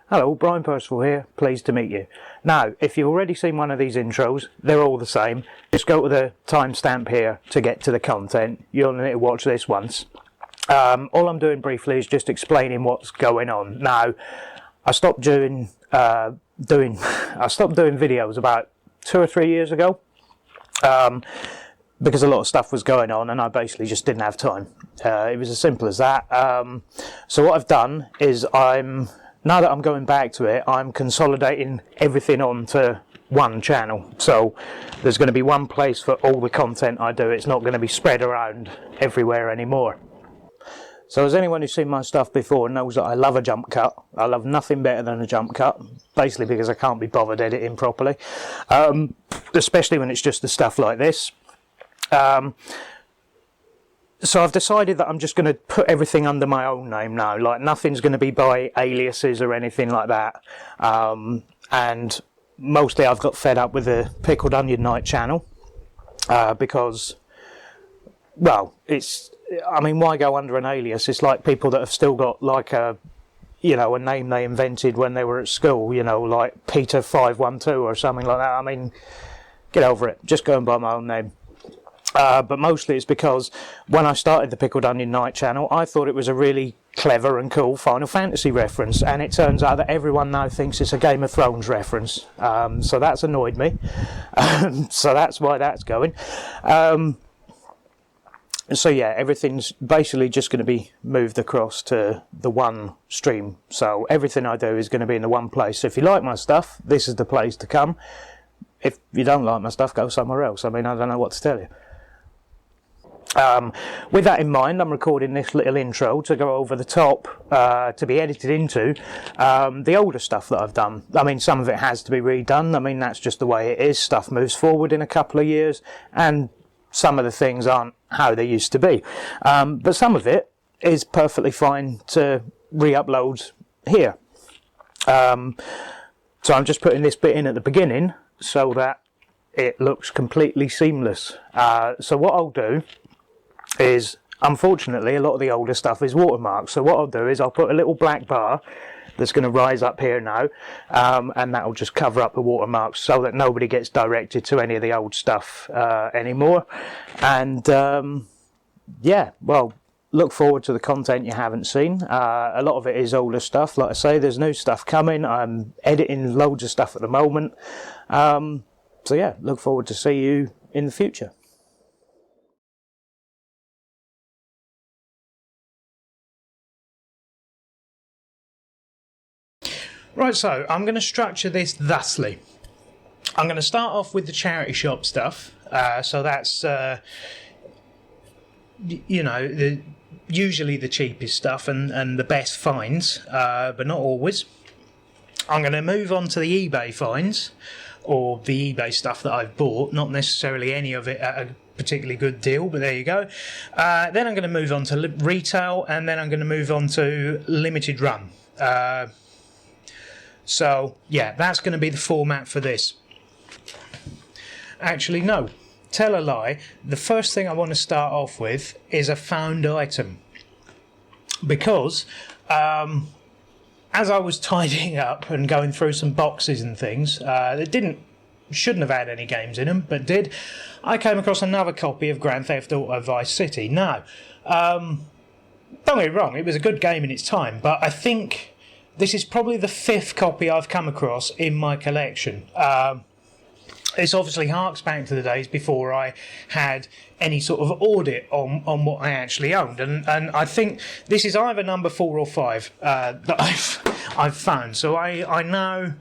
Hello, Brian Percival here, pleased to meet you. Now, if you've already seen one of these intros, they're all the same. Just go to the timestamp here to get to the content. You'll need to watch this once. All I'm doing briefly is just explaining what's going on. Now, I stopped doing videos about 2 or 3 years ago. Because a lot of stuff was going on and I basically just didn't have time. It was as simple as that. So what I've done is now that I'm going back to it, I'm consolidating everything onto one channel. So there's going to be one place for all the content I do. It's not going to be spread around everywhere anymore. So as anyone who's seen my stuff before knows that I love a jump cut. I love nothing better than a jump cut, basically because I can't be bothered editing properly. Especially when it's just the stuff like this. So I've decided that I'm just going to put everything under my own name now. Like, nothing's going to be by aliases or anything like that. And mostly I've got fed up with the Pickled Onion Night channel because, well, why go under an alias? It's like people that have still got like a name they invented when they were at school, like Peter 512 or something like that. Get over it. Just going by my own name. But mostly it's because when I started the Pickled Onion Night channel, I thought it was a really clever and cool Final Fantasy reference, and it turns out that everyone now thinks it's a Game of Thrones reference. So that's annoyed me. So that's why that's going. So yeah, everything's basically just going to be moved across to the one stream. So everything I do is going to be in the one place. So if you like my stuff, this is the place to come. If you don't like my stuff, go somewhere else. I don't know what to tell you. With that in mind, I'm recording this little intro to go over the top, to be edited into the older stuff that I've done. Some of it has to be redone. That's just the way it is. Stuff moves forward in a couple of years, and some of the things aren't how they used to be. But some of it is perfectly fine to re-upload here. So I'm just putting this bit in at the beginning so that it looks completely seamless. So what I'll do is, unfortunately, a lot of the older stuff is watermarked. So what I'll do is I'll put a little black bar that's going to rise up here now, and that'll just cover up the watermarks so that nobody gets directed to any of the old stuff anymore. And look forward to the content you haven't seen. A lot of it is older stuff. Like I say, there's new stuff coming. I'm editing loads of stuff at the moment. So yeah, look forward to see you in the future. Right, so I'm going to structure this thusly. I'm going to start off with the charity shop stuff. So that's, usually the cheapest stuff and the best finds, but not always. I'm going to move on to the eBay finds, or the eBay stuff that I've bought, not necessarily any of it at a particularly good deal, but there you go. Then I'm going to move on to retail, and then I'm going to move on to limited run. So, yeah, that's going to be the format for this. Actually, no. Tell a lie. The first thing I want to start off with is a found item. Because, as I was tidying up and going through some boxes and things that shouldn't have had any games in them, but did, I came across another copy of Grand Theft Auto Vice City. Now, don't get me wrong, it was a good game in its time, but I think this is probably the 5th copy I've come across in my collection. This obviously harks back to the days before I had any sort of audit on what I actually owned, and I think this is either number 4 or 5 that I've found. So I now,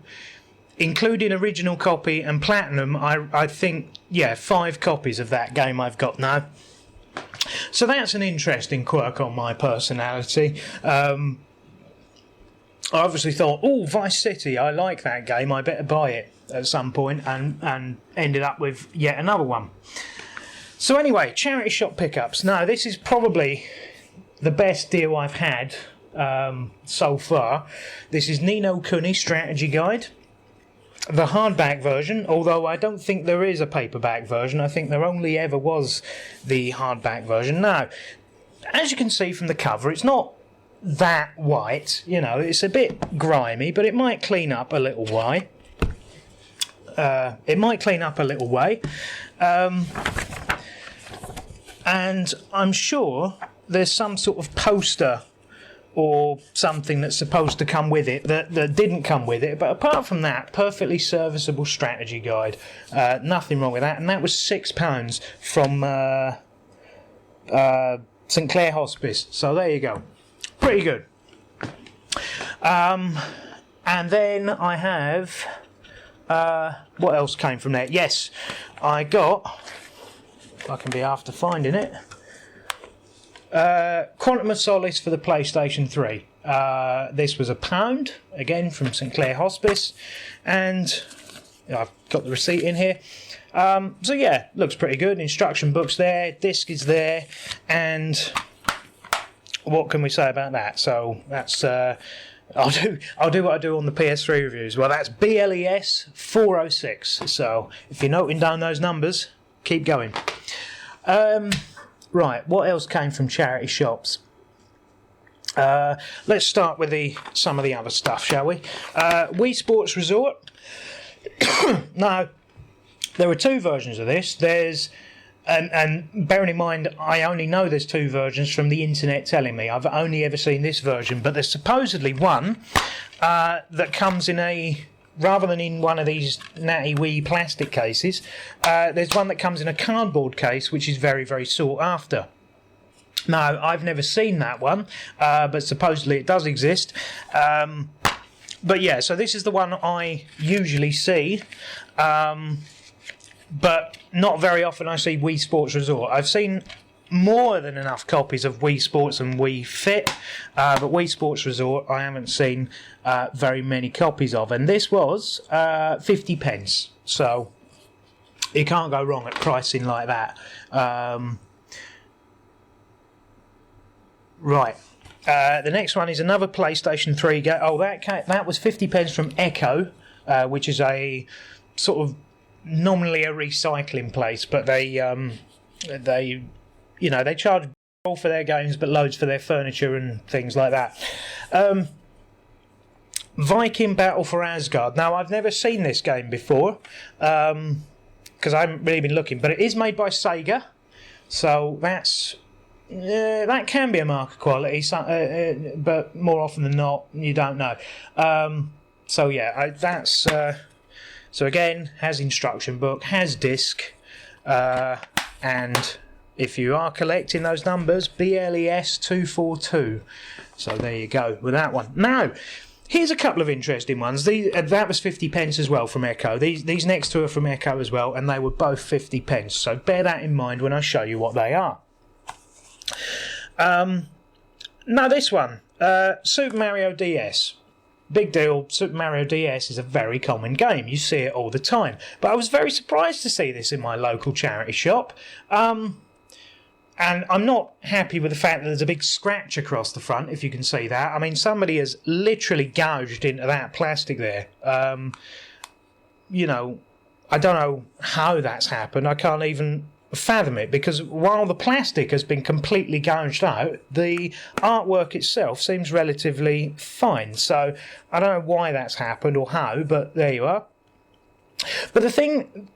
including original copy and platinum, I think 5 copies of that game I've got now. So that's an interesting quirk on my personality. I obviously thought, Vice City, I like that game, I better buy it at some point, and ended up with yet another one. So anyway, charity shop pickups. Now, this is probably the best deal I've had so far. This is Ni no Kuni Strategy Guide. The hardback version, although I don't think there is a paperback version. I think there only ever was the hardback version. Now, as you can see from the cover, it's not that white. You know, it's a bit grimy, but it might clean up a little way. And I'm sure there's some sort of poster or something that's supposed to come with it that didn't come with it. But apart from that, perfectly serviceable strategy guide. Nothing wrong with that. And that was £6 from St Clair Hospice. So there you go. Pretty good. And then I have... what else came from there? Yes, I got... I can be after finding it. Quantum of Solace for the PlayStation 3. This was £1, again from St Clair Hospice, and I've got the receipt in here. So yeah, looks pretty good. Instruction book's there, disc is there, and what can we say about that? So that's I'll do what I do on the PS3 reviews. Well, that's BLES 406. So if you're noting down those numbers, keep going. Right, what else came from charity shops? Let's start with some of the other stuff, shall we? Wii Sports Resort. Now, there were two versions of this. There's, and bearing in mind, I only know there's two versions from the internet telling me. I've only ever seen this version, but there's supposedly one that comes in a... Rather than in one of these natty wee plastic cases, there's one that comes in a cardboard case, which is very, very sought after. Now, I've never seen that one, but supposedly it does exist. But yeah, so this is the one I usually see, but not very often I see Wii Sports Resort. I've seen more than enough copies of Wii Sports and Wii Fit, but Wii Sports Resort I haven't seen very many copies of, and this was 50 pence, so you can't go wrong at pricing like that. Right, the next one is another PlayStation 3 game. Oh, that was 50 pence from Echo, which is a sort of nominally a recycling place, but they you know, they charge all for their games, but loads for their furniture and things like that. Viking Battle for Asgard. Now, I've never seen this game before, because I haven't really been looking, but it is made by Sega, so that can be a mark of quality, but more often than not, you don't know. So yeah, so again, has instruction book, has disc, and... if you are collecting those numbers, BLES 242. So there you go with that one. Now, here's a couple of interesting ones. That was 50 pence as well from Echo. These next two are from Echo as well, and they were both 50 pence. So bear that in mind when I show you what they are. Now this one, Super Mario DS. Big deal, Super Mario DS is a very common game. You see it all the time. But I was very surprised to see this in my local charity shop. And I'm not happy with the fact that there's a big scratch across the front, if you can see that. I mean, somebody has literally gouged into that plastic there. You know, I don't know how that's happened. I can't even fathom it, because while the plastic has been completely gouged out, the artwork itself seems relatively fine. So I don't know why that's happened or how, but there you are. But the thing...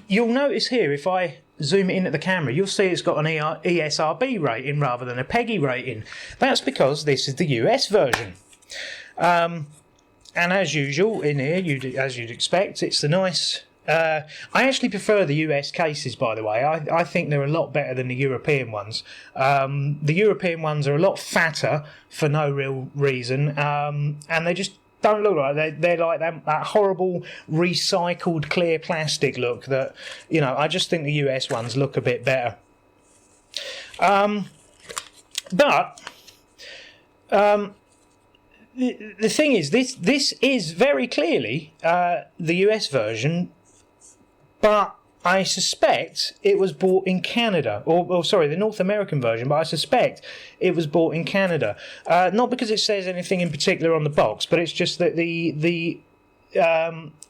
you'll notice here, if I zoom it in at the camera, you'll see it's got an ESRB rating rather than a PEGI rating. That's because this is the US version. And as usual, in here, as you'd expect, it's the nice... I actually prefer the US cases, by the way. I think they're a lot better than the European ones. The European ones are a lot fatter for no real reason, and they just don't look like they're like that horrible recycled clear plastic look that, you know, I just think the US ones look a bit better. But the thing is, this is very clearly the US version, but I suspect it was bought in Canada, or sorry, the North American version, but I suspect it was bought in Canada. Not because it says anything in particular on the box, but it's just that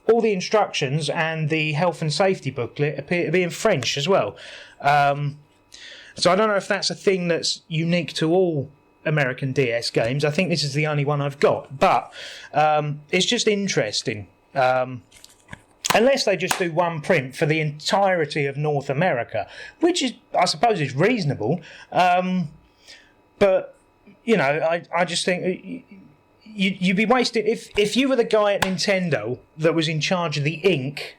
all the instructions and the health and safety booklet appear to be in French as well. So I don't know if that's a thing that's unique to all American DS games. I think this is the only one I've got, but it's just interesting. Unless they just do one print for the entirety of North America, which is, I suppose, is reasonable. But you know, I just think you'd be wasted if you were the guy at Nintendo that was in charge of the ink,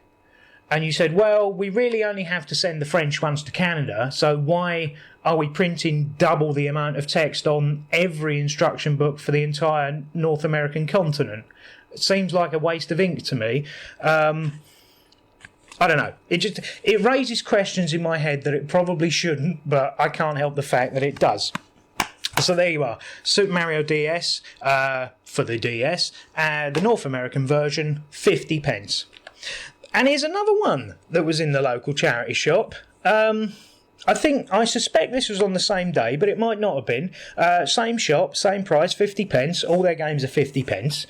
and you said, well, we really only have to send the French ones to Canada, so why are we printing double the amount of text on every instruction book for the entire North American continent? It seems like a waste of ink to me. I don't know. It raises questions in my head that it probably shouldn't, but I can't help the fact that it does. So there you are. Super Mario DS for the DS, the North American version, 50p. And here's another one that was in the local charity shop. I suspect this was on the same day, but it might not have been. Same shop, same price, 50p. All their games are 50p.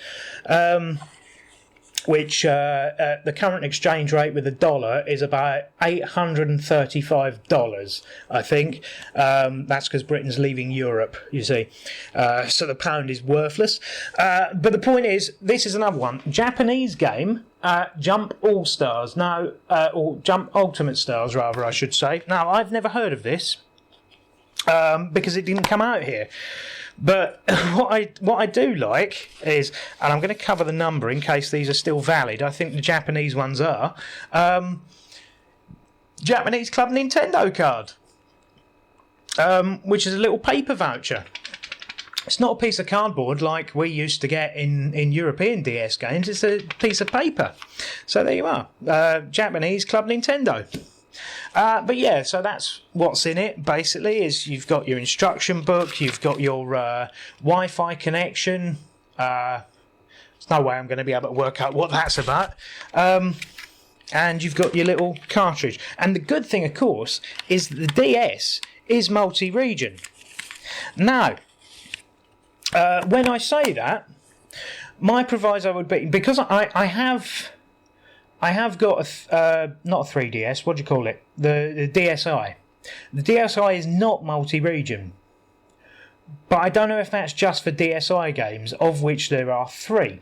Which the current exchange rate with the dollar is about $835, I think. That's because Britain's leaving Europe, you see. So the pound is worthless. But the point is, this is another one. Japanese game, Jump All Stars. Now, or Jump Ultimate Stars, rather, I should say. Now, I've never heard of this because it didn't come out here. But what I do like is, and I'm going to cover the number in case these are still valid. I think the Japanese ones are. Japanese Club Nintendo card, which is a little paper voucher. It's not a piece of cardboard like we used to get in European DS games. It's a piece of paper. So there you are. Japanese Club Nintendo. But yeah, so that's what's in it, basically, is you've got your instruction book, you've got your Wi-Fi connection. There's no way I'm going to be able to work out what that's about. And you've got your little cartridge. And the good thing, of course, is the DS is multi-region. Now, when I say that, my proviso would be, because I have got not a 3DS, what do you call it? The DSi. The DSi is not multi-region. But I don't know if that's just for DSi games, of which there are 3.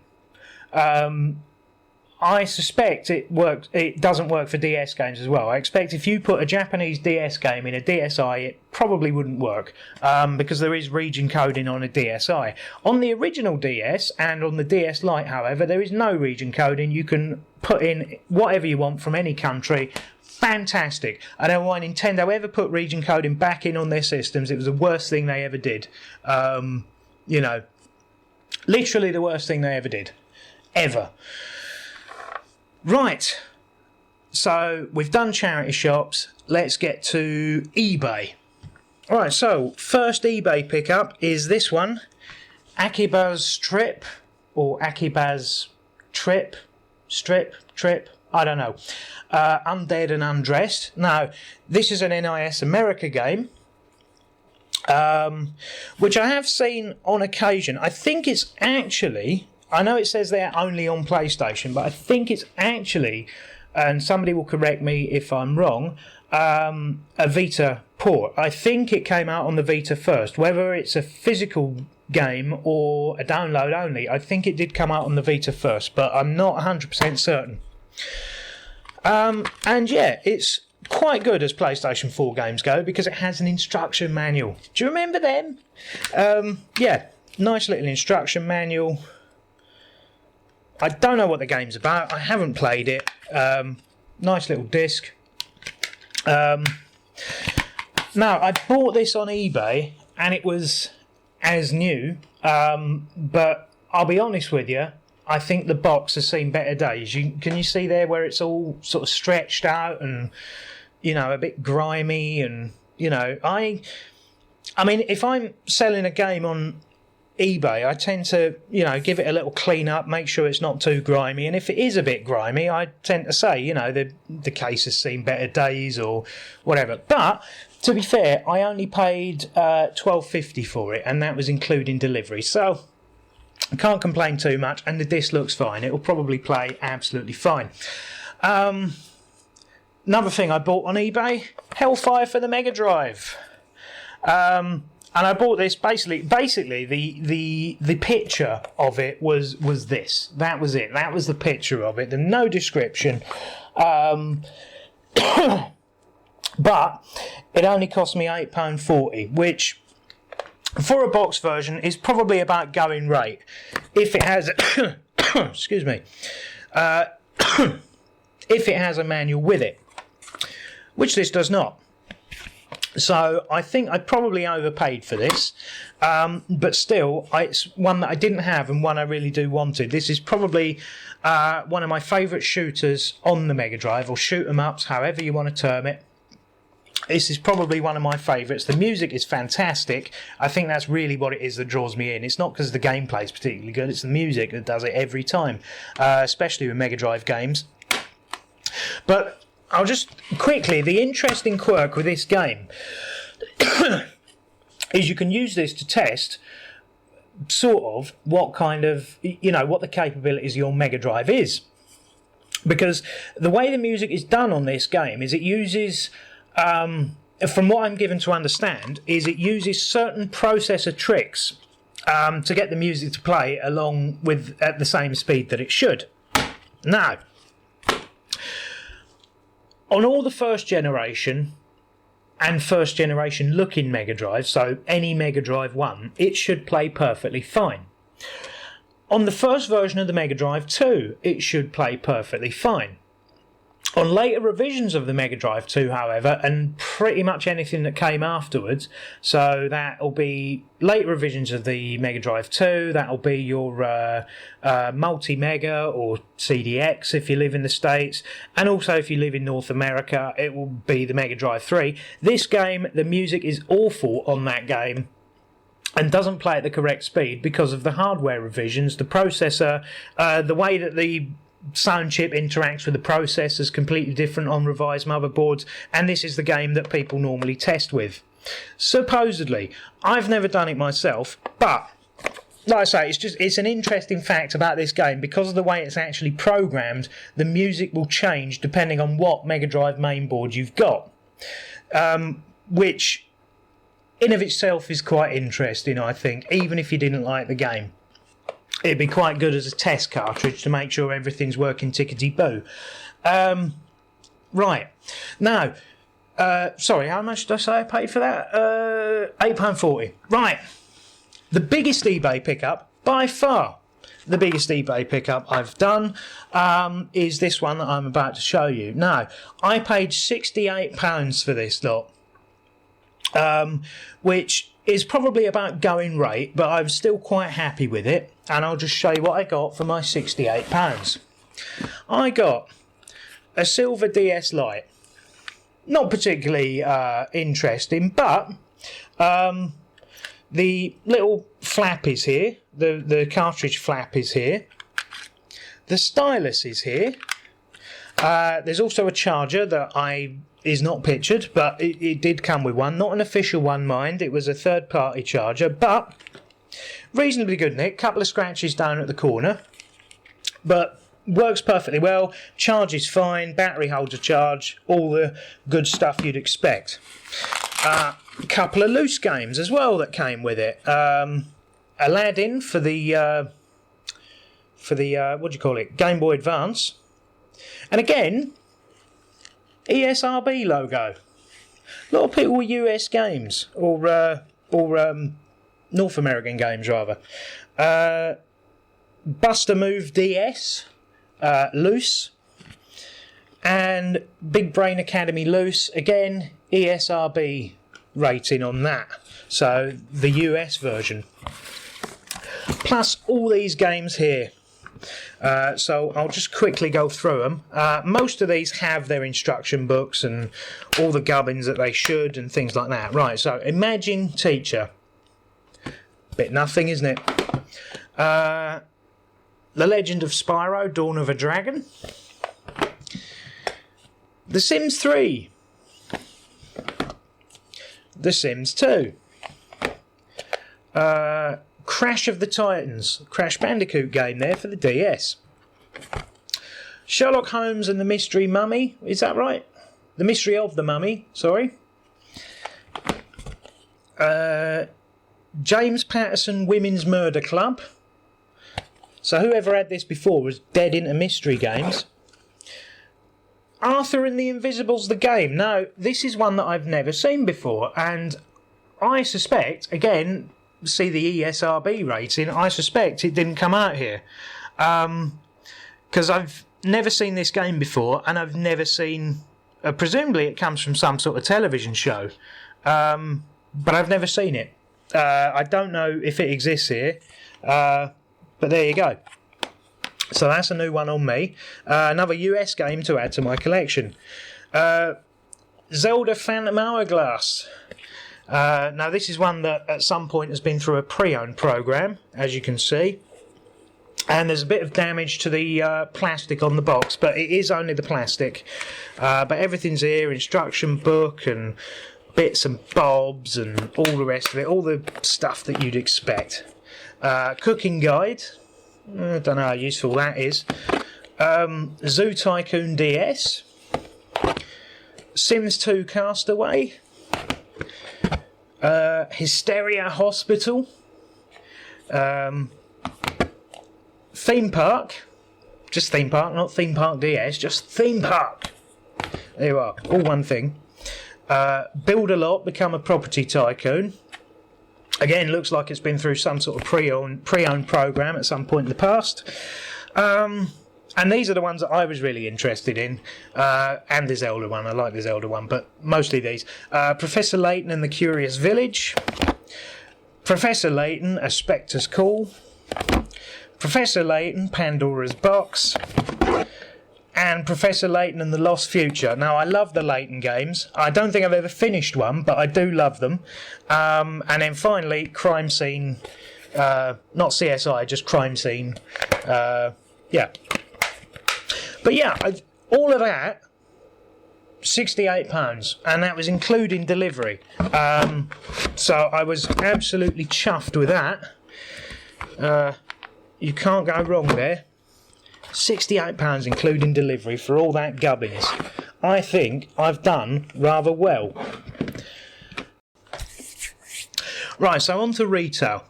I suspect it doesn't work for DS games as well. I expect if you put a Japanese DS game in a DSi, it probably wouldn't work, because there is region coding on a DSi. On the original DS and on the DS Lite, however, there is no region coding. You can put in whatever you want from any country. Fantastic. I don't know why Nintendo ever put region coding back in on their systems. It was the worst thing they ever did. You know, literally the worst thing they ever did. Ever. Right, so we've done charity shops. Let's get to eBay. Alright, so first eBay pickup is this one, Akiba's Strip, or Akiba's Trip, I don't know. Undead and Undressed. Now, this is an NIS America game, which I have seen on occasion. I think it's actually, I know it says they're only on PlayStation, but I think it's actually, and somebody will correct me if I'm wrong, a Vita port. I think it came out on the Vita first. Whether it's a physical game or a download only, I think it did come out on the Vita first, but I'm not 100% certain. And yeah, it's quite good as PlayStation 4 games go because it has an instruction manual. Do you remember them? Yeah, nice little instruction manual. I don't know what the game's about. I haven't played it. Nice little disc. Now, I bought this on eBay and it was as new, but I'll be honest with you, I think the box has seen better days. Can you see there where it's all sort of stretched out and, you know, a bit grimy and, you know, I mean, if I'm selling a game on eBay, I tend to, you know, give it a little clean up, make sure it's not too grimy, and if it is a bit grimy, I tend to say, you know, the case has seen better days or whatever. But to be fair, I only paid $12.50 for it, and that was including delivery, so I can't complain too much, and the disc looks fine. It will probably play absolutely fine. Another thing I bought on eBay, Hellfire for the Mega Drive. And I bought this basically the picture of it was this. That was it. That was the picture of it. There's no description. But it only cost me £8.40, which for a box version is probably about going rate. If it has excuse me. If it has a manual with it, which this does not. So I think I probably overpaid for this, but still, it's one that I didn't have and one I really do wanted. This is probably one of my favourite shooters on the Mega Drive, or shoot 'em ups, however you want to term it. This is probably one of my favourites. The music is fantastic. I think that's really what it is that draws me in. It's not because the gameplay is particularly good, it's the music that does it every time, especially with Mega Drive games. But I'll just quickly, the interesting quirk with this game is you can use this to test sort of what kind of, what the capabilities of your Mega Drive is. Because the way the music is done on this game is it uses, from what I'm given to understand, is it uses certain processor tricks to get the music to play along with at the same speed that it should. Now, on all the first generation and first generation looking Mega Drive, so any Mega Drive 1, it should play perfectly fine. On the first version of the Mega Drive 2, it should play perfectly fine. On later revisions of the Mega Drive 2, however, and pretty much anything that came afterwards, so that'll be later revisions of the Mega Drive 2, that'll be your Multi-Mega or CDX if you live in the States, and also if you live in North America, it will be the Mega Drive 3. This game, the music is awful on that game and doesn't play at the correct speed because of the hardware revisions, the processor, the way that the sound chip interacts with the processor is completely different on revised motherboards, and this is the game that people normally test with. Supposedly, I've never done it myself, but like I say, it's an interesting fact about this game. Because of the way it's actually programmed, the music will change depending on what Mega Drive mainboard you've got, which in of itself is quite interesting, I think, even if you didn't like the game. It'd be quite good as a test cartridge to make sure everything's working tickety-boo. Right. Now, sorry, how much did I say I paid for that? £8.40. Right. The biggest eBay pickup, by far, the biggest eBay pickup I've done is this one that I'm about to show you. Now, I paid £68 for this lot, which is probably about going rate, but I'm still quite happy with it, and I'll just show you what I got for my £68. I got a silver DS Lite. Not particularly interesting, but the little flap is here, the cartridge flap is here, the stylus is here, there's also a charger that is not pictured, but it did come with one. Not an official one, mind. It was a third-party charger, but reasonably good nick. Couple of scratches down at the corner, but works perfectly well. Charges fine. Battery holds a charge. All the good stuff you'd expect. A couple of loose games as well that came with it. Aladdin for the what do you call it? Game Boy Advance, and again, ESRB logo. A lot of people with US games, or North American games rather. Buster Move DS, loose, and Big Brain Academy loose. Again, ESRB rating on that. So the US version. Plus all these games here. So I'll just quickly go through them. Most of these have their instruction books and all the gubbins that they should and things like that. Right, so Imagine Teacher. Bit nothing, isn't it? The Legend of Spyro, Dawn of a Dragon. The Sims 3. The Sims 2. Crash of the Titans, Crash Bandicoot game there for the DS. Sherlock Holmes and the Mystery Mummy, is that right? The Mystery of the Mummy, sorry. James Patterson Women's Murder Club. So whoever had this before was dead into mystery games. Arthur and the Invisibles, the game. Now, this is one that I've never seen before, and I suspect, again, see the ESRB rating, I suspect it didn't come out here. Because I've never seen this game before, and I've never seen... presumably it comes from some sort of television show, but I've never seen it. I don't know if it exists here, but there you go. So that's a new one on me. Another US game to add to my collection. Zelda Phantom Hourglass. Now this is one that at some point has been through a pre-owned program, as you can see. And there's a bit of damage to the plastic on the box, but it is only the plastic. But everything's here, instruction book and bits and bobs and all the rest of it, all the stuff that you'd expect. Cooking guide, I don't know how useful that is. Zoo Tycoon DS. Sims 2 Castaway. Hysteria Hospital. Theme Park, just Theme Park, not Theme Park DS, just Theme Park. There you are, all one thing. Build a Lot, Become a Property Tycoon. Again, looks like it's been through some sort of pre-owned program at some point in the past. And these are the ones that I was really interested in, and the Zelda one. I like the Zelda one, but mostly these. Professor Layton and the Curious Village. Professor Layton, A Spectre's Call. Professor Layton, Pandora's Box, and Professor Layton and the Lost Future. Now, I love the Layton games. I don't think I've ever finished one, but I do love them. And then finally, Crime Scene, not CSI, just Crime Scene. Yeah. But yeah, all of that, £68, and that was including delivery. So I was absolutely chuffed with that. You can't go wrong there. £68 including delivery for all that gubbins. I think I've done rather well. Right, so on to retail.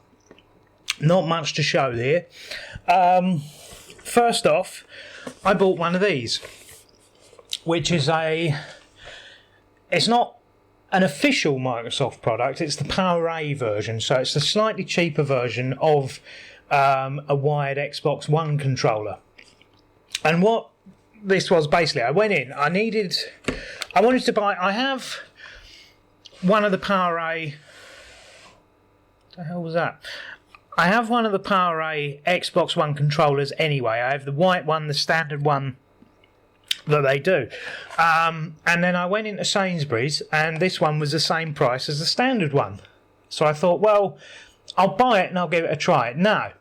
Not much to show here. First off, I bought one of these, which is it's not an official Microsoft product, it's the PowerA version, so it's the slightly cheaper version of a wired Xbox One controller. And what this was basically, I went in, I wanted to buy, I have one of the PowerA, what the hell was that? I have one of the PowerA Xbox One controllers anyway. I have the white one, the standard one that they do. And then I went into Sainsbury's and this one was the same price as the standard one. So I thought, well, I'll buy it and I'll give it a try. Now,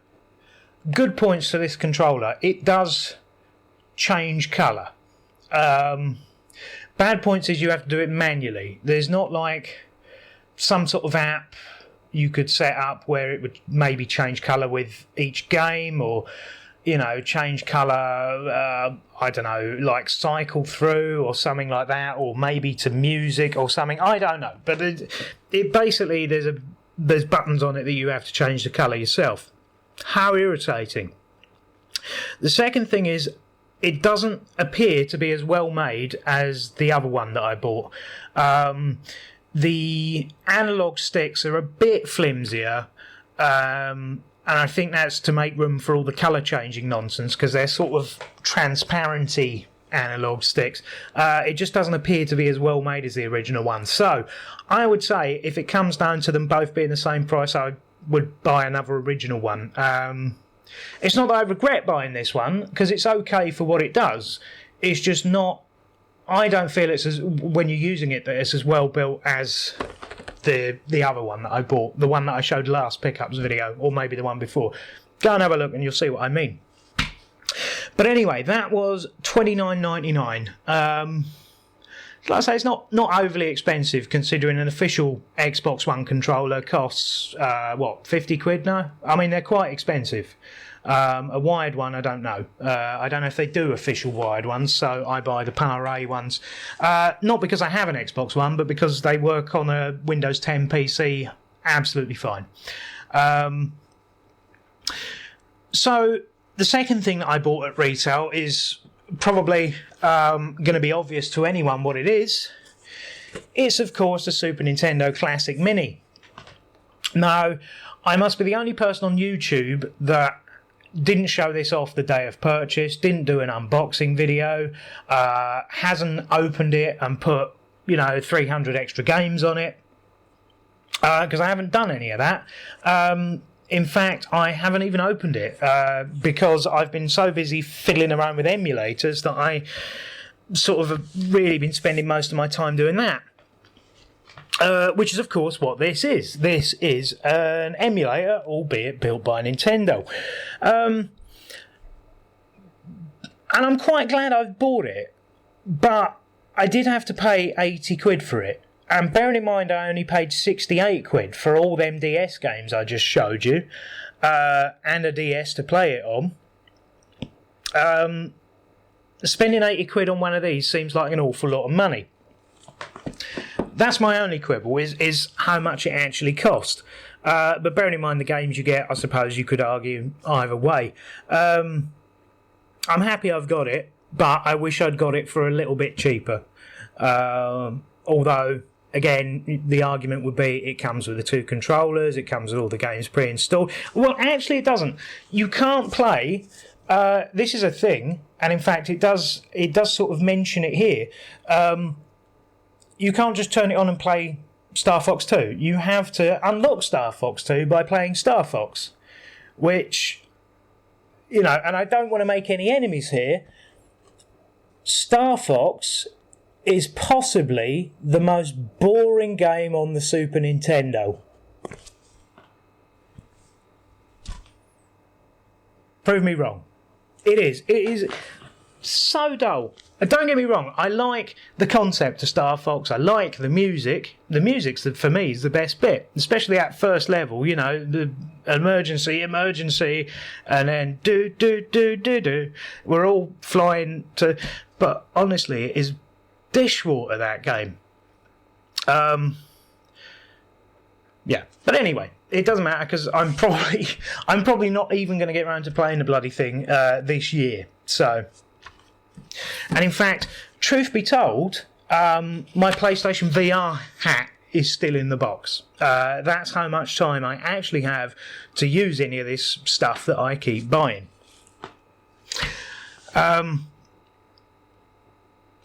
good points to this controller. It does change colour. Bad points is you have to do it manually. There's not like some sort of app you could set up where it would maybe change colour with each game, or change colour, I don't know, like cycle through or something like that, or maybe to music or something, I don't know. But it basically, there's buttons on it that you have to change the colour yourself. How irritating. The second thing is, it doesn't appear to be as well made as the other one that I bought. The analog sticks are a bit flimsier, and I think that's to make room for all the colour changing nonsense, because they're sort of transparency analog sticks. It just doesn't appear to be as well made as the original one. So I would say if it comes down to them both being the same price, I would buy another original one. It's not that I regret buying this one, because it's okay for what it does. It's just not, I don't feel it's as, when you're using it, that it's as well built as the other one that I bought, the one that I showed last pickups video, or maybe the one before. Go and have a look and you'll see what I mean. But anyway, that was $29.99. Like I say, it's not overly expensive considering an official Xbox One controller costs, 50 quid now? I mean, they're quite expensive. A wired one, I don't know. I don't know if they do official wired ones, so I buy the PowerA ones. Not because I have an Xbox One, but because they work on a Windows 10 PC absolutely fine. So the second thing that I bought at retail is probably going to be obvious to anyone what it is. It's, of course, the Super Nintendo Classic Mini. Now, I must be the only person on YouTube that didn't show this off the day of purchase, didn't do an unboxing video, hasn't opened it and put, 300 extra games on it, because I haven't done any of that. In fact, I haven't even opened it because I've been so busy fiddling around with emulators that I sort of have really been spending most of my time doing that. Which is, of course, what this is. This is an emulator, albeit built by Nintendo. And I'm quite glad I've bought it, but I did have to pay 80 quid for it. And bearing in mind I only paid 68 quid for all them DS games I just showed you, and a DS to play it on, spending 80 quid on one of these seems like an awful lot of money. That's my only quibble, is how much it actually cost. But bearing in mind the games you get, I suppose you could argue either way. I'm happy I've got it, but I wish I'd got it for a little bit cheaper. Although, again, the argument would be it comes with the 2 controllers, it comes with all the games pre-installed. Well, actually it doesn't. You can't play... this is a thing, and in fact it does sort of mention it here. You can't just turn it on and play Star Fox 2. You have to unlock Star Fox 2 by playing Star Fox, which, and I don't want to make any enemies here. Star Fox is possibly the most boring game on the Super Nintendo. Prove me wrong. It is so dull. Don't get me wrong, I like the concept of Star Fox, I like the music. The music's, for me, is the best bit, especially at first level, the emergency, and then do. We're all flying to... But honestly, it is dishwater, that game. Yeah, but anyway, it doesn't matter because I'm probably not even going to get around to playing the bloody thing this year. So, and in fact, truth be told, my PlayStation VR hat is still in the box. That's how much time I actually have to use any of this stuff that I keep buying.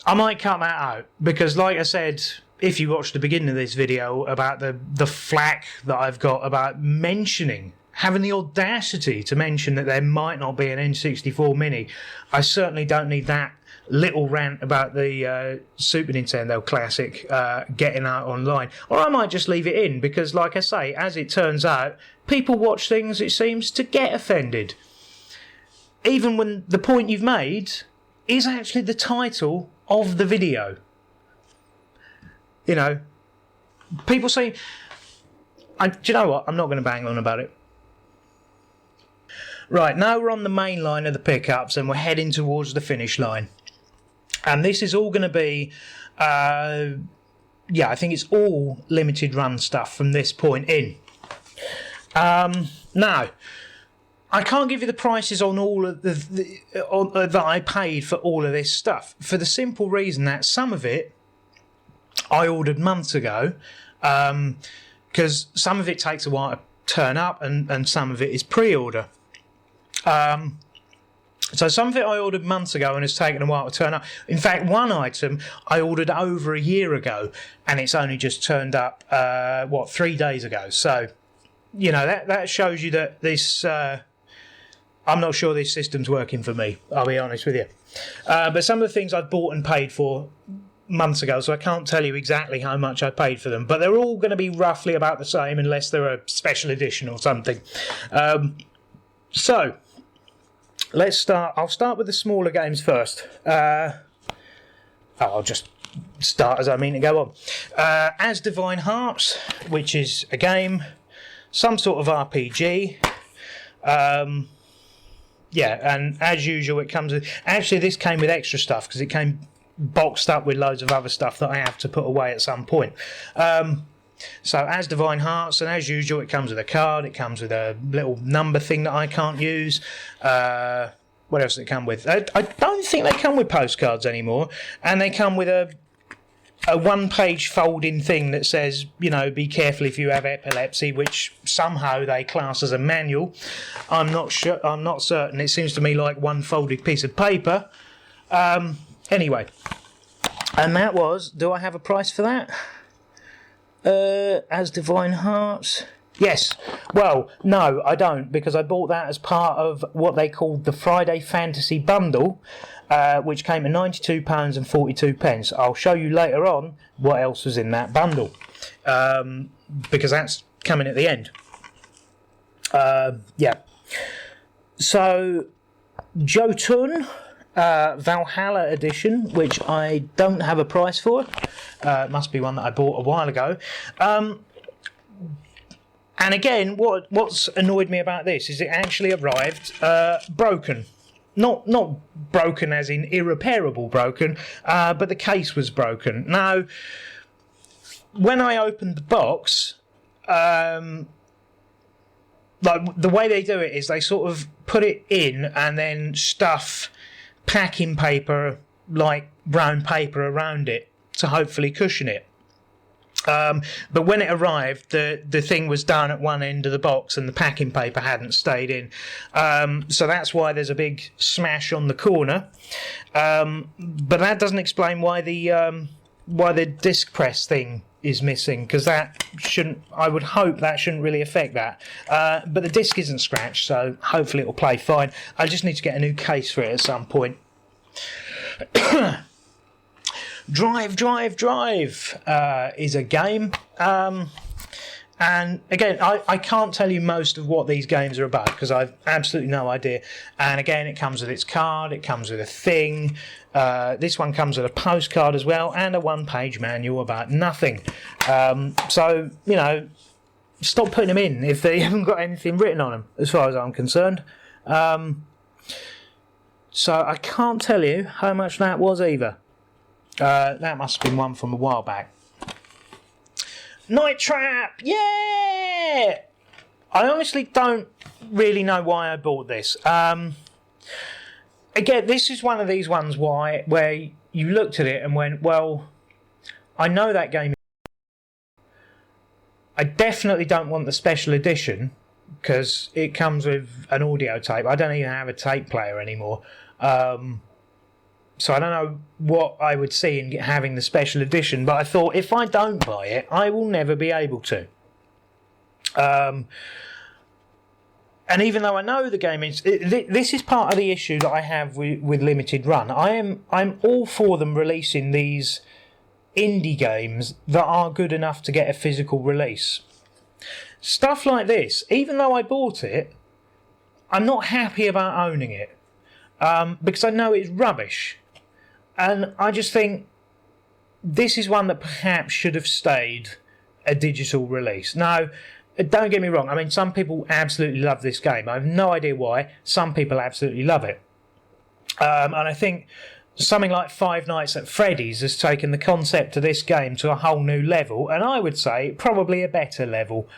I might cut that out because, like I said, if you watched the beginning of this video about the flack that I've got about having the audacity to mention that there might not be an N64 Mini, I certainly don't need that little rant about the Super Nintendo Classic getting out online. Or I might just leave it in because, like I say, as it turns out, people watch things, it seems, to get offended. Even when the point you've made is actually the title of the video. People say... do you know what? I'm not going to bang on about it. Right, now we're on the main line of the pickups and we're heading towards the finish line. And this is all going to be... I think it's all limited run stuff from this point in. Now... I can't give you the prices on all of that I paid for all of this stuff, for the simple reason that some of it I ordered months ago, because some of it takes a while to turn up and some of it is pre-order. So some of it I ordered months ago and it's taken a while to turn up. In fact, one item I ordered over a year ago and it's only just turned up, 3 days ago. So, that shows you that this... I'm not sure this system's working for me, I'll be honest with you. But some of the things I've bought and paid for months ago, so I can't tell you exactly how much I paid for them, but they're all going to be roughly about the same unless they're a special edition or something. So, let's start. I'll start with the smaller games first. I'll just start as I mean to go on. As Divine Hearts, which is a game, some sort of RPG. And as usual, it comes with... Actually, this came with extra stuff because it came boxed up with loads of other stuff that I have to put away at some point. So as Divine Hearts, and as usual, it comes with a card. It comes with a little number thing that I can't use. What else does it come with? I don't think they come with postcards anymore, and they come with a one-page folding thing that says, you know, be careful if you have epilepsy, which somehow they class as a manual. I'm not sure. I'm not certain. It seems to me like one folded piece of paper. Anyway, and that was. Do I have a price for that? As Divine Hearts. Yes. Well, no, I don't, because I bought that as part of what they called the Friday Fantasy Bundle, which came at £92.42. I'll show you later on what else was in that bundle, because that's coming at the end. Yeah. So, Jotun Valhalla edition, which I don't have a price for. It must be one that I bought a while ago. And again, what's annoyed me about this is it actually arrived broken. Not broken as in irreparable broken, but the case was broken. Now, when I opened the box, like the way they do it is they sort of put it in and then stuff packing paper, like brown paper, around it to hopefully cushion it. But when it arrived, the thing was down at one end of the box and the packing paper hadn't stayed in. So that's why there's a big smash on the corner. But that doesn't explain why the disc press thing is missing, because that shouldn't. I would hope that shouldn't really affect that. But the disc isn't scratched, so hopefully it'll play fine. I just need to get a new case for it at some point. Drive is a game, and again I can't tell you most of what these games are about because I've absolutely no idea. And again, it comes with its card, it comes with a thing. This one comes with a postcard as well and a one-page manual about nothing. So, you know, stop putting them in if they haven't got anything written on them, as far as I'm concerned. So I can't tell you how much that was either. That must have been one from a while back. Night Trap! Yeah! I honestly don't really know why I bought this. Again, this is one of these ones where you looked at it and went, well, I know that game. I definitely don't want the special edition because it comes with an audio tape. I don't even have a tape player anymore. So I don't know what I would see in having the special edition, but I thought if I don't buy it, I will never be able to. And even though I know the game is, this is part of the issue that I have with Limited Run. I'm all for them releasing these indie games that are good enough to get a physical release. Stuff like this, even though I bought it, I'm not happy about owning it because I know it's rubbish. And I just think this is one that perhaps should have stayed a digital release. Now, don't get me wrong. I mean, some people absolutely love this game. I have no idea why. Some people absolutely love it. And I think something like Five Nights at Freddy's has taken the concept of this game to a whole new level. And I would say probably a better level.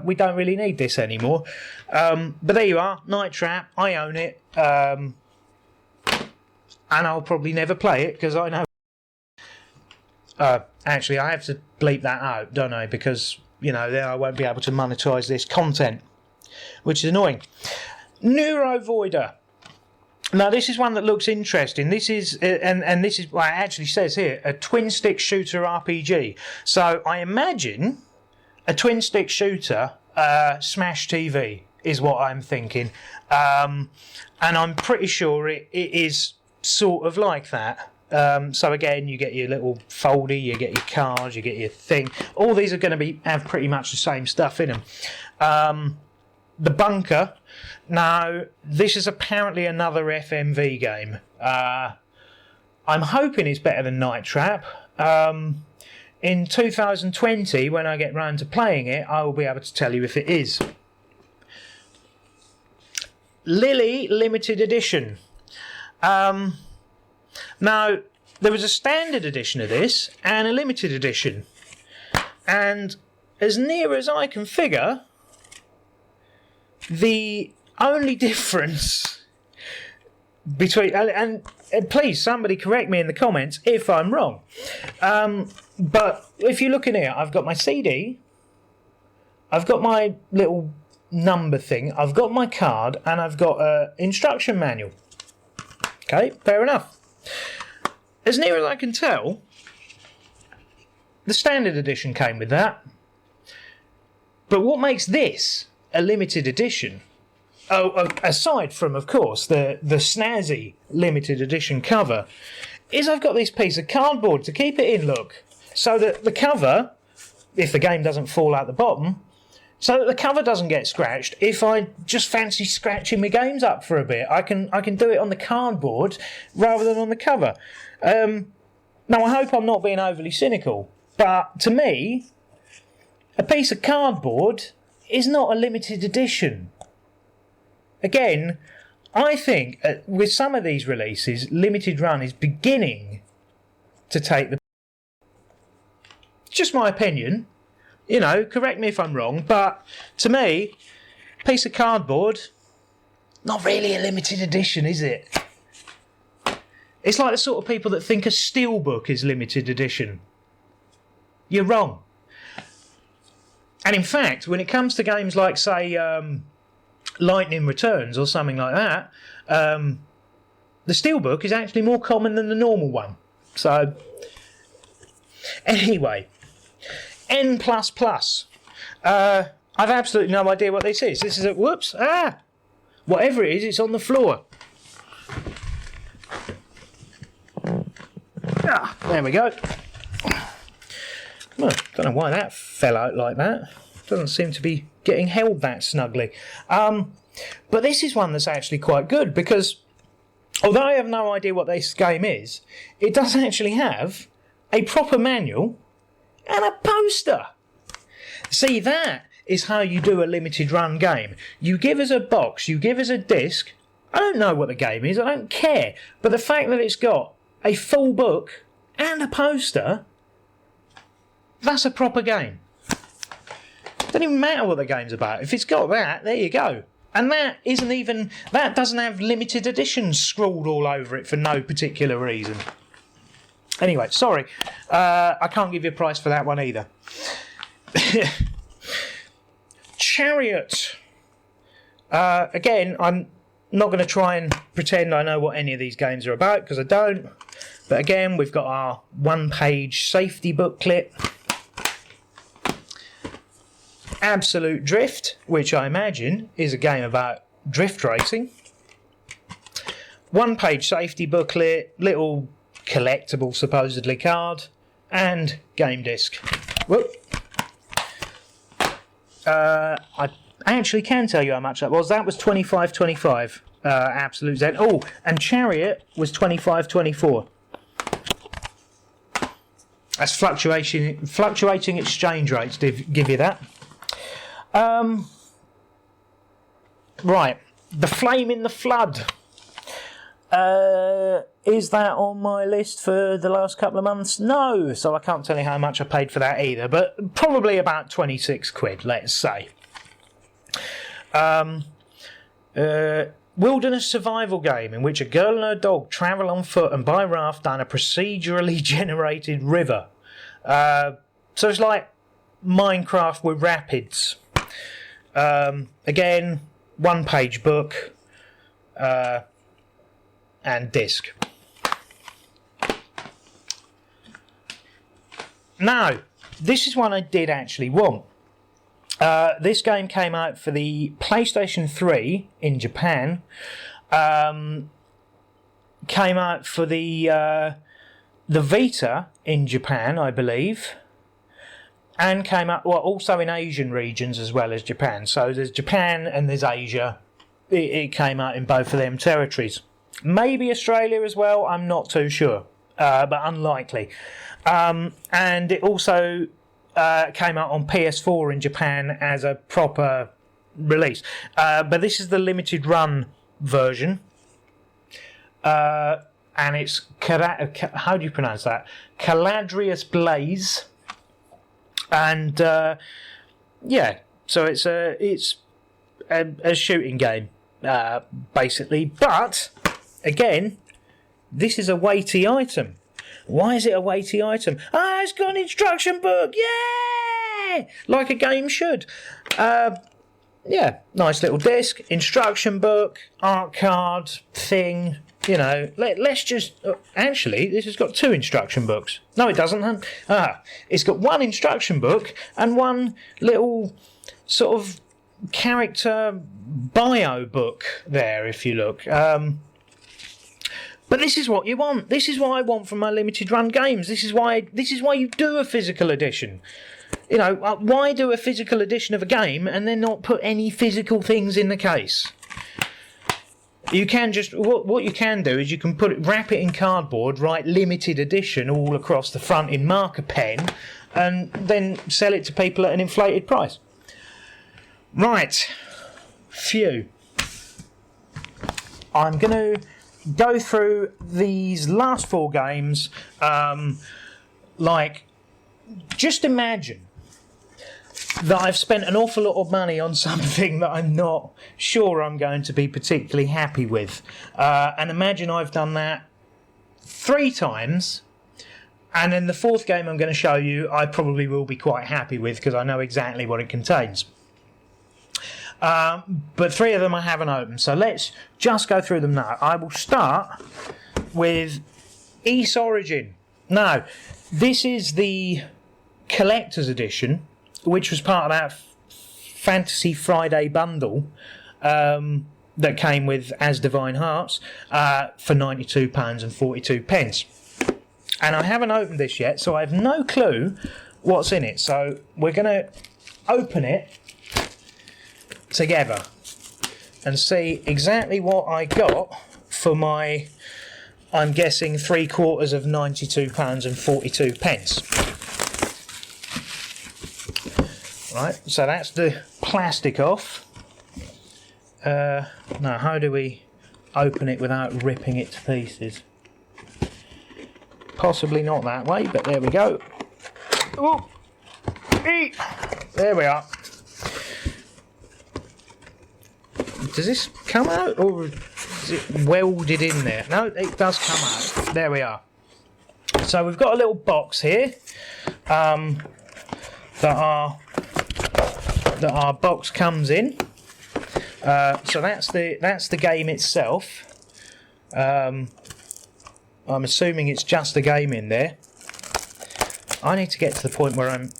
We don't really need this anymore. But there you are. Night Trap. I own it. And I'll probably never play it because I know... actually, I have to bleep that out, don't I? Because, you know, then I won't be able to monetize this content, which is annoying. Neurovoider. Now, this is one that looks interesting. This is, and this is, well, it actually says here, a twin-stick shooter RPG. So I imagine a twin-stick shooter, Smash TV, is what I'm thinking. And I'm pretty sure it is sort of like that. So again, you get your little folder, you get your cards, you get your thing. All these are going to have pretty much the same stuff in them. The Bunker. Now, this is apparently another FMV game. I'm hoping it's better than Night Trap. In 2020, when I get round to playing it, I will be able to tell you if it is. Lily Limited Edition. Now, there was a standard edition of this and a limited edition. And as near as I can figure, the only difference between... And please, somebody correct me in the comments if I'm wrong. But if you look in here, I've got my CD, I've got my little number thing, I've got my card, and I've got an instruction manual. Okay, fair enough. As near as I can tell, the standard edition came with that. But what makes this a limited edition, aside from, of course, the snazzy limited edition cover, is I've got this piece of cardboard to keep it in, look, so that the cover, if the game doesn't fall out the bottom, so that the cover doesn't get scratched. If I just fancy scratching my games up for a bit, I can do it on the cardboard rather than on the cover. Now, I hope I'm not being overly cynical, but to me, a piece of cardboard is not a limited edition. Again, I think with some of these releases, limited run is beginning to take the... Just my opinion. You know, correct me if I'm wrong, but to me, a piece of cardboard, not really a limited edition, is it? It's like the sort of people that think a steelbook is limited edition. You're wrong. And in fact, when it comes to games like, say, Lightning Returns or something like that, the steelbook is actually more common than the normal one. So, anyway... N++. I've absolutely no idea what this is. This is a... Whoops. Whatever it is, it's on the floor. There we go. Well, don't know why that fell out like that. Doesn't seem to be getting held that snugly. But this is one that's actually quite good because, although I have no idea what this game is, it does actually have a proper manual and a poster. See, that is how you do a limited run game. You give us a box, you give us a disc. I don't know what the game is, I don't care. But the fact that it's got a full book and a poster, that's a proper game. Doesn't even matter what the game's about. If it's got that, there you go. And that doesn't have limited editions scrawled all over it for no particular reason. Anyway, sorry, I can't give you a price for that one either. Chariot. Again, I'm not going to try and pretend I know what any of these games are about, because I don't. But again, we've got our one-page safety booklet. Absolute Drift, which I imagine is a game about drift racing. One-page safety booklet, little... collectible, supposedly, card, and game disc. Whoop. I actually can tell you how much that was. That was $25.25. Absolute Zen. Oh, and Chariot was $25.24. That's fluctuating exchange rates. Give you that. Right, The Flame in the Flood. Is that on my list for the last couple of months? No, so I can't tell you how much I paid for that either, but probably about 26 quid, let's say. Wilderness survival game in which a girl and her dog travel on foot and by raft down a procedurally generated river. So it's like Minecraft with rapids. Again, one-page book. And disc. Now, this is one I did actually want. This game came out for the PlayStation 3 in Japan. Came out for the Vita in Japan, I believe. And came out also in Asian regions as well as Japan. So there's Japan and there's Asia. It came out in both of them territories. Maybe Australia as well, I'm not too sure, but unlikely. And it also came out on PS4 in Japan as a proper release. But this is the limited run version. And it's, how do you pronounce that? Caladrius Blaze. And yeah, so it's a shooting game, basically. But again, this is a weighty item. Why is it a weighty item? Ah, it's got an instruction book. Yeah, like a game should. Yeah, nice little disc, instruction book, art card thing. You know, let's just... actually, this has got 2 instruction books. No, it doesn't. It's got 1 instruction book and 1 little sort of character bio book there, if you look. But this is what you want. This is what I want from my limited run games. This is why you do a physical edition. You know, why do a physical edition of a game and then not put any physical things in the case? You can just... What you can do is you can wrap it in cardboard, write limited edition all across the front in marker pen, and then sell it to people at an inflated price. Right. Phew. I'm going to go through these last 4 games. Just imagine that I've spent an awful lot of money on something that I'm not sure I'm going to be particularly happy with. And imagine I've done that 3 times, and then the 4th game I'm going to show you I probably will be quite happy with because I know exactly what it contains. But 3 of them I haven't opened, so let's just go through them now. I will start with Ys Origin. Now, this is the collector's edition, which was part of that Fantasy Friday bundle that came with As Divine Hearts for £92.42. And I haven't opened this yet, so I have no clue what's in it. So we're going to open it together and see exactly what I got for my, I'm guessing, 3/4 of £92.42. Right, so that's the plastic off. Now, how do we open it without ripping it to pieces? Possibly not that way, but there we go. Oh, there we are. Does this come out, or is it welded in there? No, it does come out. There we are. So we've got a little box here that our box comes in. So that's the game itself. I'm assuming it's just the game in there. I need to get to the point where I'm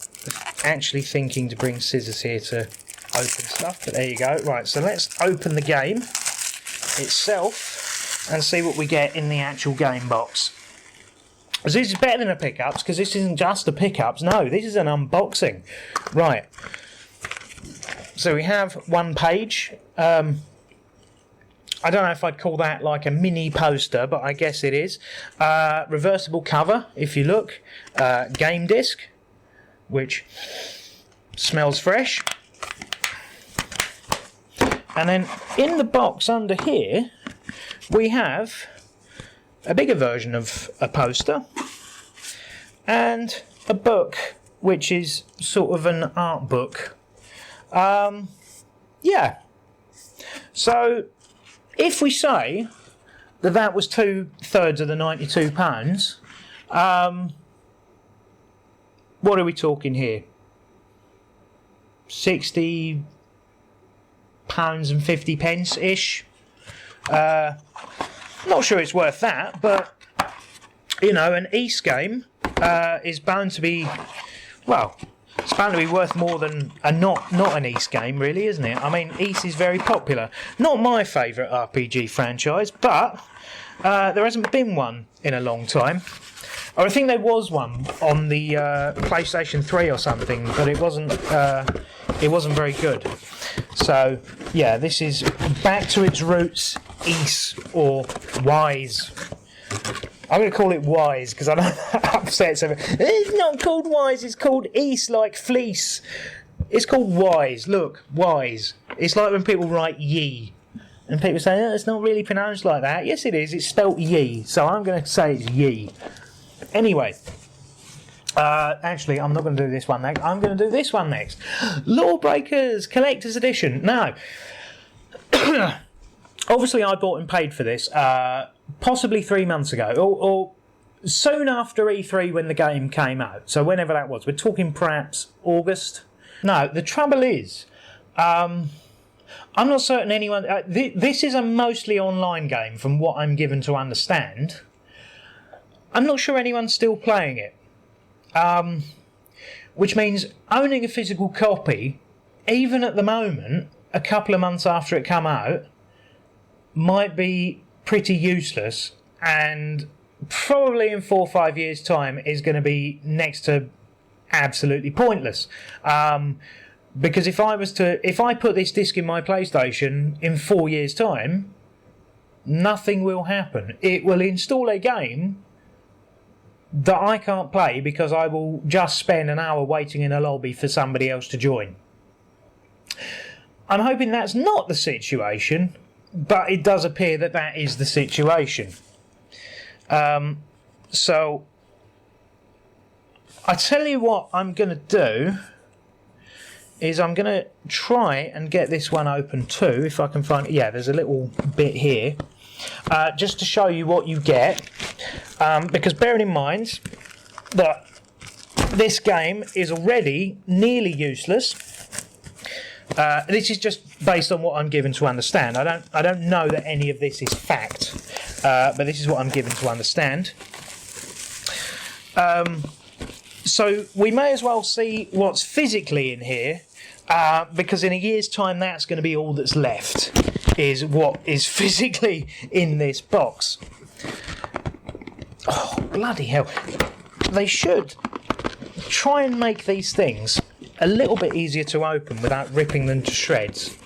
actually thinking to bring scissors here to open stuff, but there you go. Right, so let's open the game itself and see what we get in the actual game box. So this is better than a pickups, because this isn't just a pickups. No, this is an unboxing. Right. So we have 1 page. I don't know if I'd call that like a mini poster, but I guess it is. Reversible cover, if you look. Game disc, which smells fresh. And then in the box under here, we have a bigger version of a poster and a book, which is sort of an art book. Yeah. So if we say that was 2/3 of the £92, what are we talking here? £60 and 50 ish. Not sure it's worth that, but you know, an Ys game is bound to be, well, it's bound to be worth more than a not an Ys game, really, isn't it? I mean, Ys is very popular. Not my favourite RPG franchise, but there hasn't been one in a long time. Or I think there was one on the PlayStation 3 or something, but it wasn't very good. So yeah, this is back to its roots, Ys, or Wise. I'm going to call it Wise because I know that upsets everyone. It's not called Wise, it's called Ys, like fleece. It's called Wise. Look, Wise. It's like when people write ye. And people say, oh, it's not really pronounced like that. Yes, it is. It's spelt ye. So I'm going to say it's ye. Anyway, Actually, I'm not going to do this one next. I'm going to do this one next. Lawbreakers Collector's Edition. Now, obviously, I bought and paid for this possibly 3 months ago, or soon after E3 when the game came out. So whenever that was, we're talking perhaps August. No, the trouble is, I'm not certain anyone. This is a mostly online game, from what I'm given to understand. I'm not sure anyone's still playing it. Which means owning a physical copy, even at the moment, a couple of months after it come out, might be pretty useless, and probably in 4 or 5 years' time is going to be next to absolutely pointless. Because if I put this disc in my PlayStation in 4 years' time, nothing will happen. It will install a game that I can't play because I will just spend an hour waiting in a lobby for somebody else to join. I'm hoping that's not the situation, but it does appear that that is the situation. So I tell you what I'm going to do is I'm going to try and get this one open too, if I can find it. Yeah, there's a little bit here. Just to show you what you get, because bearing in mind that this game is already nearly useless. This is just based on what I'm given to understand. I don't know that any of this is fact, but this is what I'm given to understand. So we may as well see what's physically in here, because in a year's time that's going to be all that's left, is what is physically in this box. Oh, bloody hell. They should try and make these things a little bit easier to open without ripping them to shreds.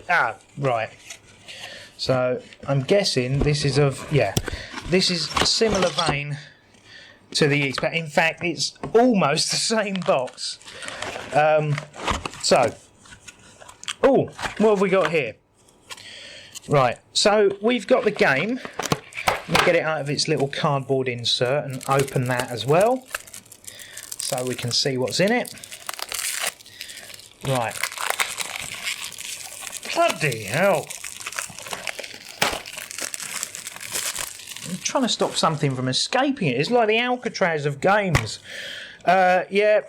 Ah, right. So I'm guessing this is this is a similar vein to the Yeast, but in fact it's almost the same box. What have we got here? Right, so we've got the game. Let me get it out of its little cardboard insert and open that as well, so we can see what's in it. Right. Bloody hell. I'm trying to stop something from escaping it. It's like the Alcatraz of games. Yeah,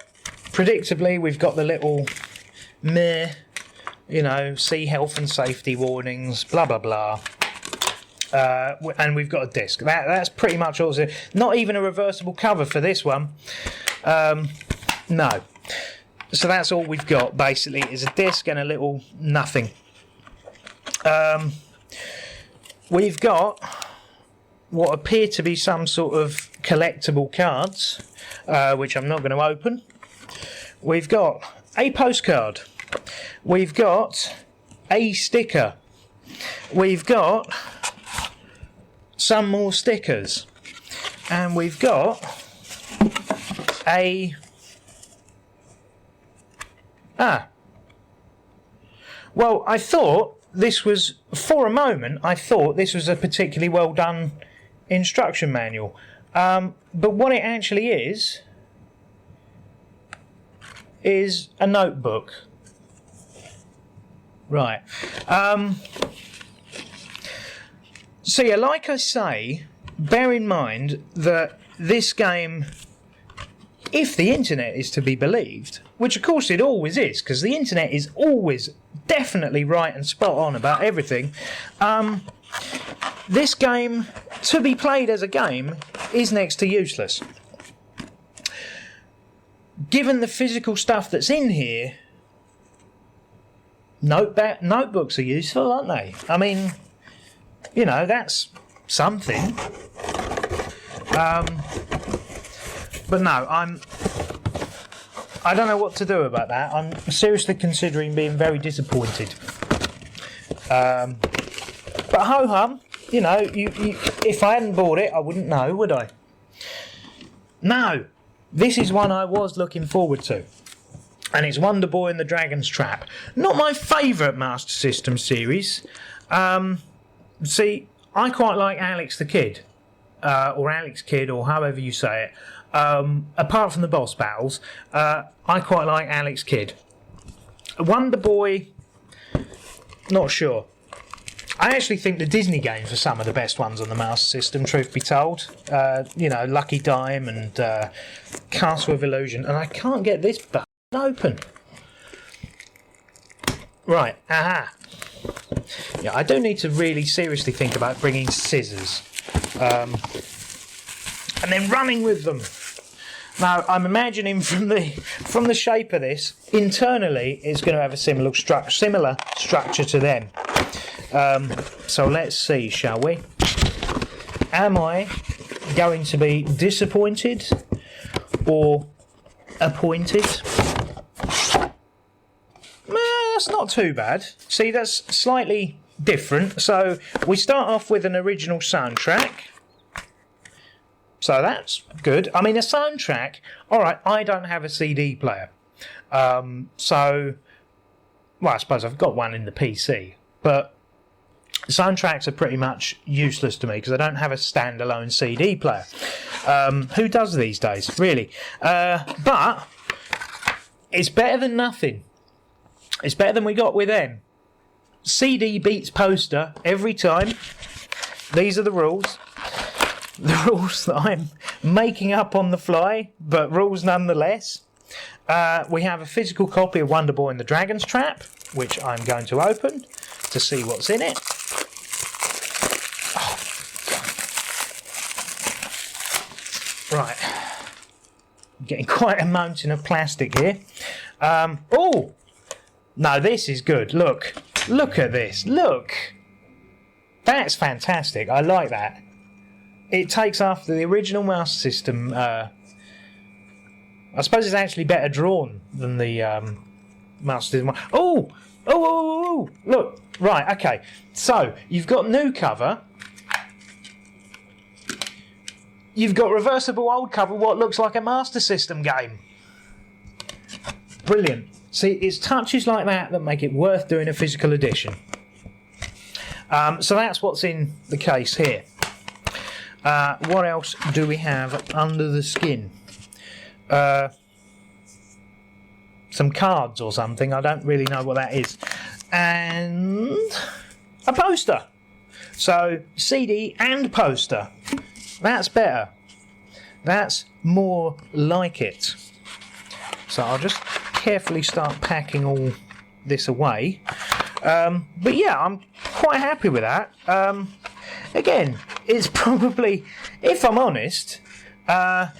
predictably we've got the little see health and safety warnings, blah blah blah. And we've got a disc. That's pretty much all. Not even a reversible cover for this one. No. So that's all we've got, basically, is a disc and a little nothing. We've got what appear to be some sort of collectible cards, which I'm not going to open. We've got a postcard. We've got a sticker. We've got some more stickers. And we've got a... Well, I thought this was, for a moment, I thought this was a particularly well done instruction manual. But what it actually is a notebook. Right. So yeah, like I say, bear in mind that this game, if the internet is to be believed, which of course it always is, because the internet is always definitely right and spot on about everything, this game, to be played as a game, is next to useless. Given the physical stuff that's in here, notebooks are useful, aren't they? I mean, that's something. But no, I don't know what to do about that. I'm seriously considering being very disappointed. But ho-hum, if I hadn't bought it, I wouldn't know, would I? No, this is one I was looking forward to. And it's Wonder Boy and the Dragon's Trap. Not my favourite Master System series. See, I quite like Alex the Kid. or Alex Kidd, or however you say it, apart from the boss battles, I quite like Alex Kidd. Wonder Boy, not sure. I actually think the Disney games are some of the best ones on the Master System, truth be told. Lucky Dime and Castle of Illusion. And I can't get this button open. Right, aha. Yeah, I do need to really seriously think about bringing scissors. And then running with them. Now, I'm imagining from the shape of this, internally it's going to have a similar structure to them. So let's see, shall we? Am I going to be disappointed or appointed? That's not too bad. See, that's slightly different. So we start off with an original soundtrack. So that's good. I mean, a soundtrack, alright, I don't have a CD player. Well, I suppose I've got one in the PC. But soundtracks are pretty much useless to me because I don't have a standalone CD player. Who does these days, really? But it's better than nothing. It's better than we got with them. CD beats poster every time. These are the rules. The rules that I'm making up on the fly, but rules nonetheless. We have a physical copy of Wonder Boy and the Dragon's Trap, which I'm going to open to see what's in it. Oh, right. I'm getting quite a mountain of plastic here. Oh! No, this is good. Look at this. Look. That's fantastic. I like that. It takes after the original Master System. I suppose it's actually better drawn than the Master System one. Oh! Look. Right, okay. So, you've got new cover. You've got reversible old cover, what looks like a Master System game. Brilliant. See, it's touches like that make it worth doing a physical edition. So that's what's in the case here. What else do we have under the skin? Some cards or something. I don't really know what that is. And a poster. So CD and poster. That's better. That's more like it. So I'll just carefully start packing all this away. But yeah, I'm quite happy with that. Again, it's probably, if I'm honest, I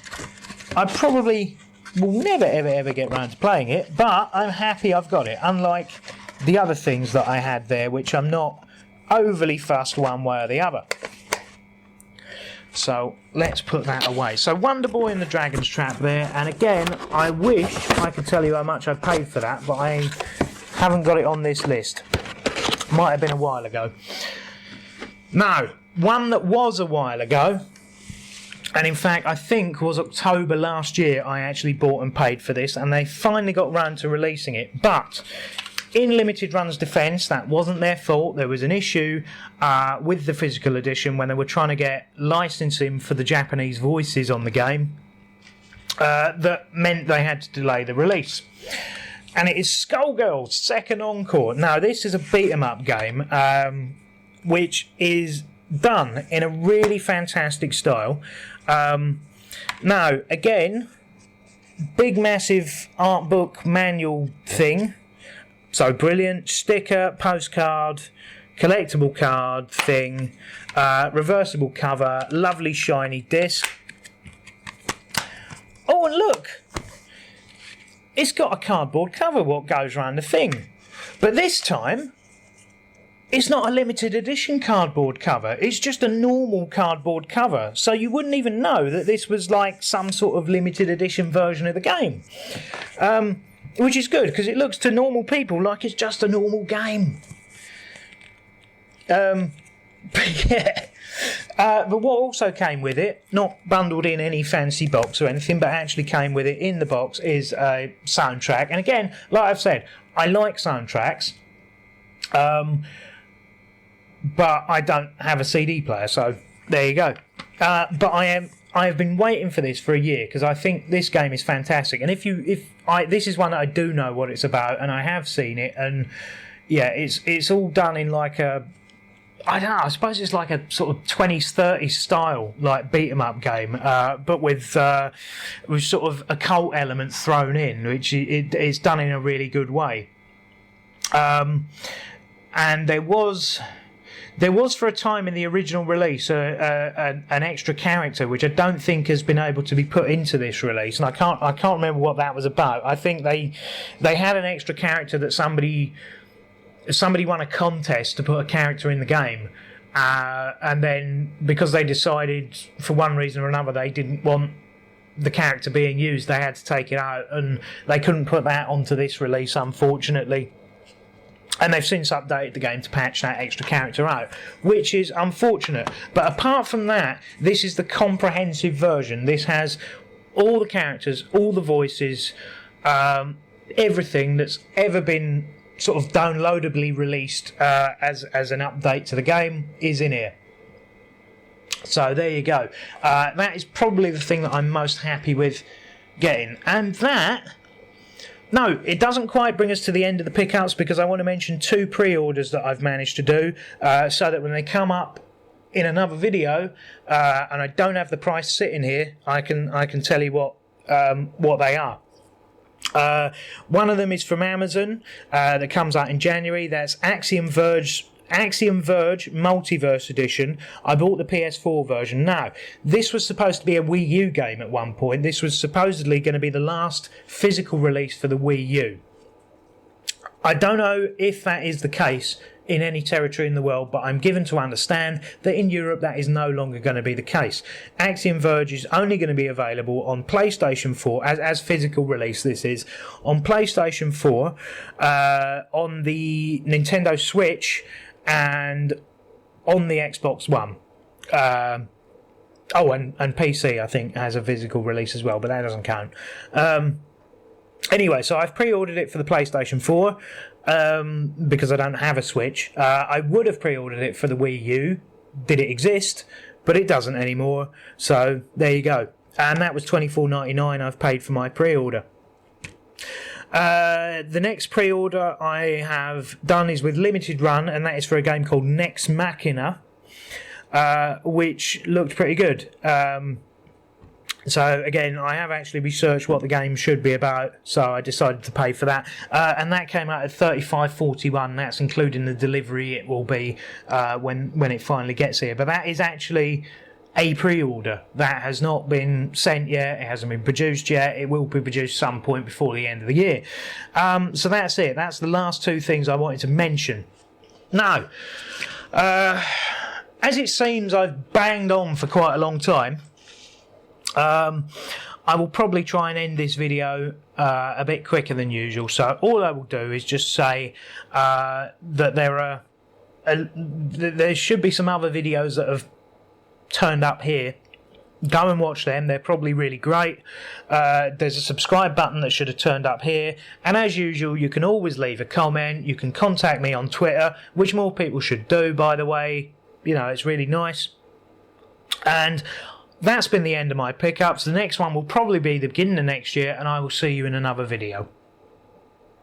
probably will never ever get round to playing it, but I'm happy I've got it, unlike the other things that I had there, which I'm not overly fussed one way or the other. So let's put that away. So Wonder Boy and the Dragon's Trap there, and again, I wish I could tell you how much I paid for that, but I haven't got it on this list. Might have been a while ago. Now, one that was a while ago, and in fact I think was October last year I actually bought and paid for this, and they finally got round to releasing it, but in Limited Run's defence, that wasn't their fault. There was an issue with the physical edition when they were trying to get licensing for the Japanese voices on the game. That meant they had to delay the release. And it is Skullgirls Second Encore. Now, this is a beat-em-up game, which is done in a really fantastic style. Now, again, big, massive art book manual thing. So brilliant, sticker, postcard, collectible card thing, reversible cover, lovely shiny disc. Oh, and look! It's got a cardboard cover what goes around the thing. But this time, it's not a limited edition cardboard cover. It's just a normal cardboard cover. So you wouldn't even know that this was like some sort of limited edition version of the game. Which is good, because it looks to normal people like it's just a normal game. But yeah. But what also came with it, not bundled in any fancy box or anything, but actually came with it in the box, is a soundtrack. And again, like I've said, I like soundtracks. But I don't have a CD player, so there you go. But I have been waiting for this for a year because I think this game is fantastic. And this is one that I do know what it's about, and I have seen it, and yeah, it's all done in like a, I don't know, I suppose it's like a sort of 20s, 30s style, like beat 'em up game, but with sort of occult elements thrown in, which it's done in a really good way. And there was for a time in the original release an extra character which I don't think has been able to be put into this release, and I can't remember what that was about. I think they had an extra character that somebody won a contest to put a character in the game, and then because they decided for one reason or another they didn't want the character being used, they had to take it out, and they couldn't put that onto this release, unfortunately. And they've since updated the game to patch that extra character out, which is unfortunate. But apart from that, this is the comprehensive version. This has all the characters, all the voices, everything that's ever been sort of downloadably released as an update to the game is in here. So there you go. That is probably the thing that I'm most happy with getting. And that... No, it doesn't quite bring us to the end of the pickups, because I want to mention 2 pre-orders that I've managed to do, so that when they come up in another video, and I don't have the price sitting here, I can tell you what they are. One of them is from Amazon, that comes out in January. That's Axiom Verge Multiverse Edition. I bought the PS4 version. Now, this was supposed to be a Wii U game at one point. This was supposedly going to be the last physical release for the Wii U. I don't know if that is the case in any territory in the world, but I'm given to understand that in Europe that is no longer going to be the case. Axiom Verge is only going to be available on PlayStation 4, as physical release this is, on PlayStation 4, on the Nintendo Switch, and on the Xbox One. And PC, I think, has a physical release as well, but that doesn't count. Anyway, so I've pre-ordered it for the PlayStation 4, because I don't have a Switch. I would have pre-ordered it for the Wii U, did it exist, but it doesn't anymore, so there you go. And that was $24.99 I've paid for my pre-order. The next pre-order I have done is with Limited Run, and that is for a game called Nex Machina, which looked pretty good. So again, I have actually researched what the game should be about, so I decided to pay for that, and that came out at $35.41. That's including the delivery it will be when it finally gets here. But that is actually a pre-order. That has not been sent yet, it hasn't been produced yet, it will be produced some point before the end of the year. So that's it, that's the last 2 things I wanted to mention. Now, as it seems I've banged on for quite a long time, I will probably try and end this video a bit quicker than usual. So all I will do is just say that there should be some other videos that have turned up here. Go and watch them, they're probably really great. There's a subscribe button that should have turned up here, and as usual you can always leave a comment. You can contact me on Twitter, which more people should do, by the way. You know, it's really nice. And that's been the end of my pickups. The next one will probably be the beginning of next year, and I will see you in another video.